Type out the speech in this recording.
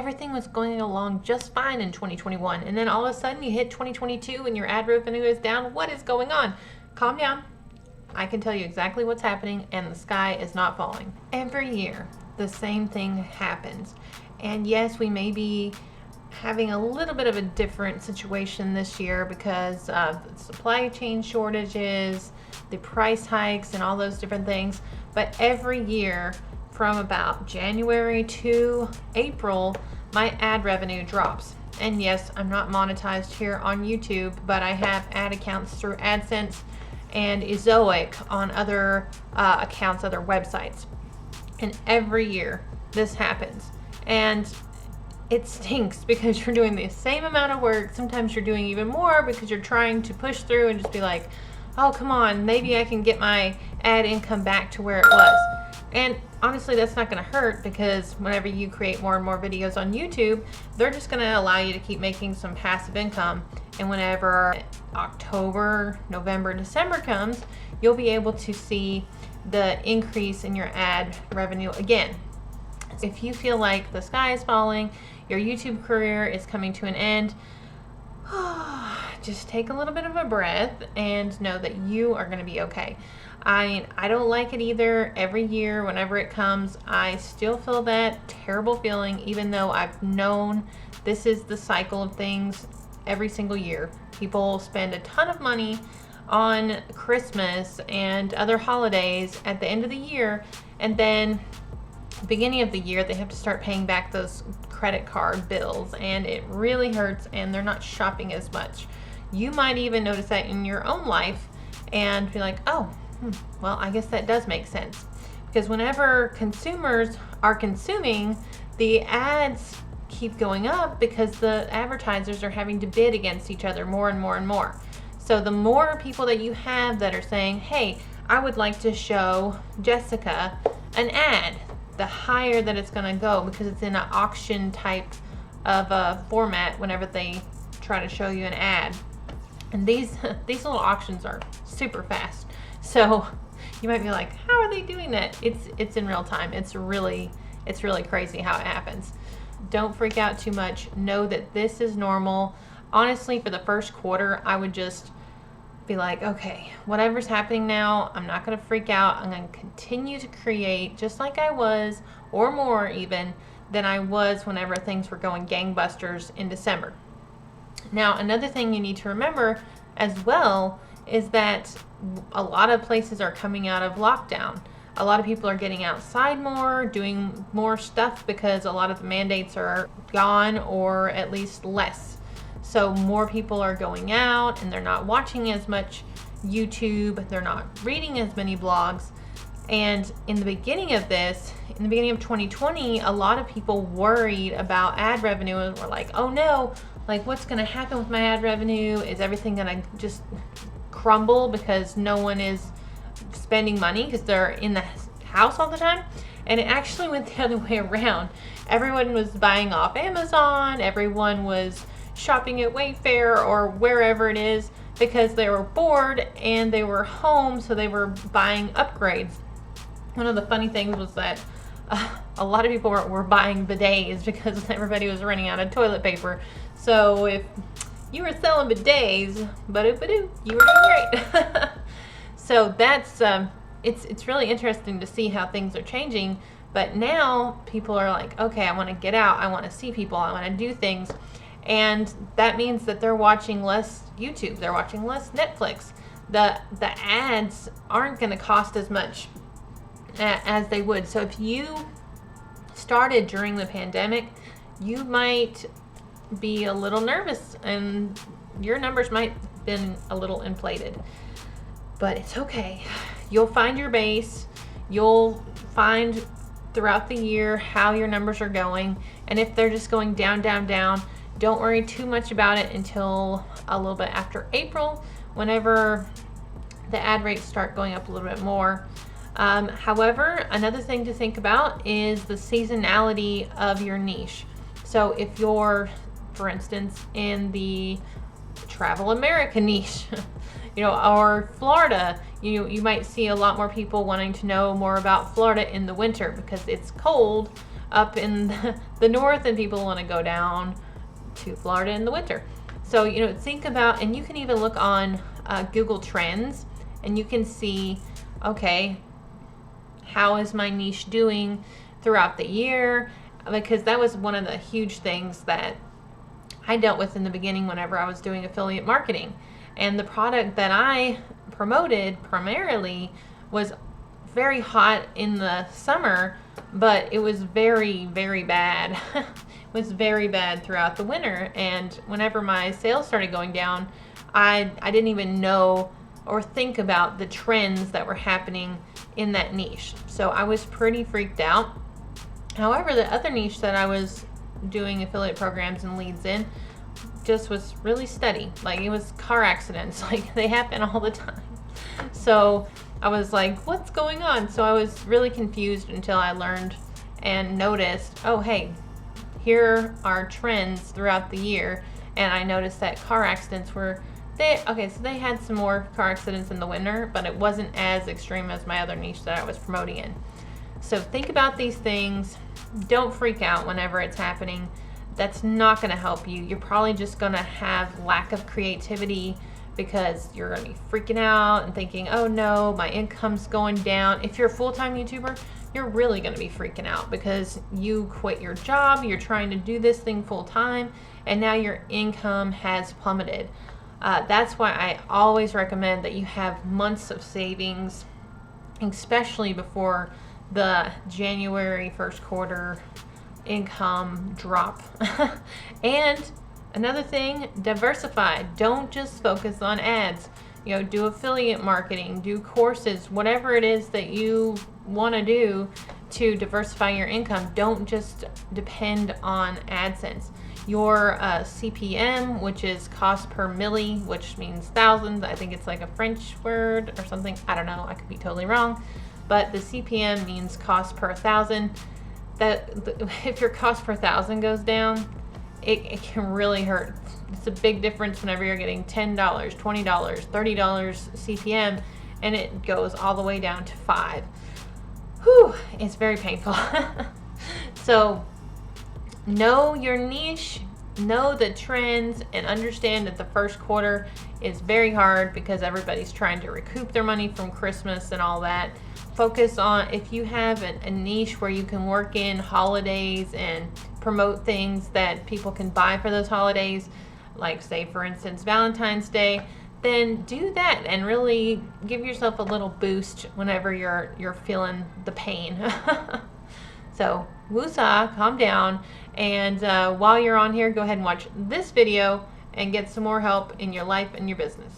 everything was going along just fine in 2021. And then all of a sudden you hit 2022 and your ad revenue is down. What is going on? Calm down. I can tell you exactly what's happening, and the sky is not falling. Every year, the same thing happens. And yes, we may be having a little bit of a different situation this year because of the supply chain shortages, the price hikes, and all those different things. But every year from about January to April, my ad revenue drops. And yes, I'm not monetized here on YouTube, but I have ad accounts through AdSense and Ezoic on other accounts, other websites. And every year this happens. And it stinks because you're doing the same amount of work. Sometimes you're doing even more because you're trying to push through and just be like, oh, come on, maybe I can get my ad income back to where it was. And honestly, that's not going to hurt because whenever you create more and more videos on YouTube, they're just going to allow you to keep making some passive income. And whenever October, November, December comes, you'll be able to see the increase in your ad revenue again. If you feel like the sky is falling, your YouTube career is coming to an end, just take a little bit of a breath and know that you are going to be okay. I don't like it either. Every year, whenever it comes, I still feel that terrible feeling, even though I've known this is the cycle of things every single year. People spend a ton of money on Christmas and other holidays at the end of the year, and then beginning of the year they have to start paying back those credit card bills, and it really hurts, and they're not shopping as much. You might even notice that in your own life and be like, oh, well, I guess that does make sense. Because whenever consumers are consuming, the ads keep going up because the advertisers are having to bid against each other more and more and more. So the more people that you have that are saying, hey, I would like to show Jessica an ad, the higher that it's going to go, because it's in an auction type of a format whenever they try to show you an ad. And these little auctions are super fast. So you might be like, how are they doing that? It's in real time. It's really crazy how it happens. Don't freak out too much. Know that this is normal. Honestly, for the first quarter, I would just be like, okay, whatever's happening now, I'm not going to freak out. I'm going to continue to create just like I was, or more even, than I was whenever things were going gangbusters in December. Now, another thing you need to remember as well is that a lot of places are coming out of lockdown. A lot of people are getting outside more, doing more stuff because a lot of the mandates are gone, or at least less. So more people are going out and they're not watching as much YouTube, they're not reading as many blogs. And in the beginning of this, in the beginning of 2020, a lot of people worried about ad revenue and were like, oh no, like what's gonna happen with my ad revenue? Is everything gonna just crumble because no one is spending money because they're in the house all the time? And it actually went the other way around. Everyone was buying off Amazon, everyone was shopping at Wayfair or wherever it is because they were bored and they were home, so they were buying upgrades. One of the funny things was that a lot of people were buying bidets because everybody was running out of toilet paper. So if you were selling bidets, you were doing great. So that's it's really interesting to see how things are changing. But now people are like, okay, I want to get out, I want to see people, I want to do things. And that means that they're watching less YouTube, they're watching less Netflix. The ads aren't going to cost as much as they would. So if you started during the pandemic, you might be a little nervous and your numbers might have been a little inflated. But it's okay. You'll find your base. You'll find throughout the year how your numbers are going. And if they're just going down, down, down, don't worry too much about it until a little bit after April, whenever the ad rates start going up a little bit more. However, another thing to think about is the seasonality of your niche. So if you're, for instance, in the Travel America niche, You know, or Florida, you might see a lot more people wanting to know more about Florida in the winter because it's cold up in the north and people want to go down to Florida in the winter. So, you know, think about, and you can even look on Google Trends and you can see, okay, how is my niche doing throughout the year? Because that was one of the huge things that I dealt with in the beginning whenever I was doing affiliate marketing. And the product that I promoted primarily was very hot in the summer, but it was very, very bad. It was very bad throughout the winter. And whenever my sales started going down, I didn't even know or think about the trends that were happening in that niche. So I was pretty freaked out. However, the other niche that I was doing affiliate programs and leads in just was really steady. Like, it was car accidents. Like, they happen all the time. So I was like, what's going on? So I was really confused until I learned and noticed, oh, hey, here are trends throughout the year. And I noticed that car accidents were, so they had some more car accidents in the winter, but it wasn't as extreme as my other niche that I was promoting in. So think about these things. Don't freak out whenever it's happening. That's not going to help you. You're probably just going to have lack of creativity because you're going to be freaking out and thinking, oh no, my income's going down. If you're a full-time YouTuber, you're really going to be freaking out because you quit your job, you're trying to do this thing full-time, and now your income has plummeted. That's why I always recommend that you have months of savings, especially before the January first quarter income drop. And another thing, diversify. Don't just focus on ads. You know, do affiliate marketing, do courses, whatever it is that you want to do to diversify your income. Don't just depend on AdSense. Your CPM, which is cost per milli, which means thousands. I think it's like a French word or something. I don't know. I could be totally wrong. But the CPM means cost per 1,000. If your cost per 1,000 goes down, it can really hurt. It's a big difference whenever you're getting $10, $20, $30 CPM, and it goes all the way down to 5. Whew, it's very painful. So know your niche, know the trends, and understand that the first quarter is very hard because everybody's trying to recoup their money from Christmas and all that. Focus on, if you have a niche where you can work in holidays and promote things that people can buy for those holidays, like say for instance Valentine's Day, then do that and really give yourself a little boost whenever you're feeling the pain. So woosah, calm down, and while you're on here, go ahead and watch this video and get some more help in your life and your business.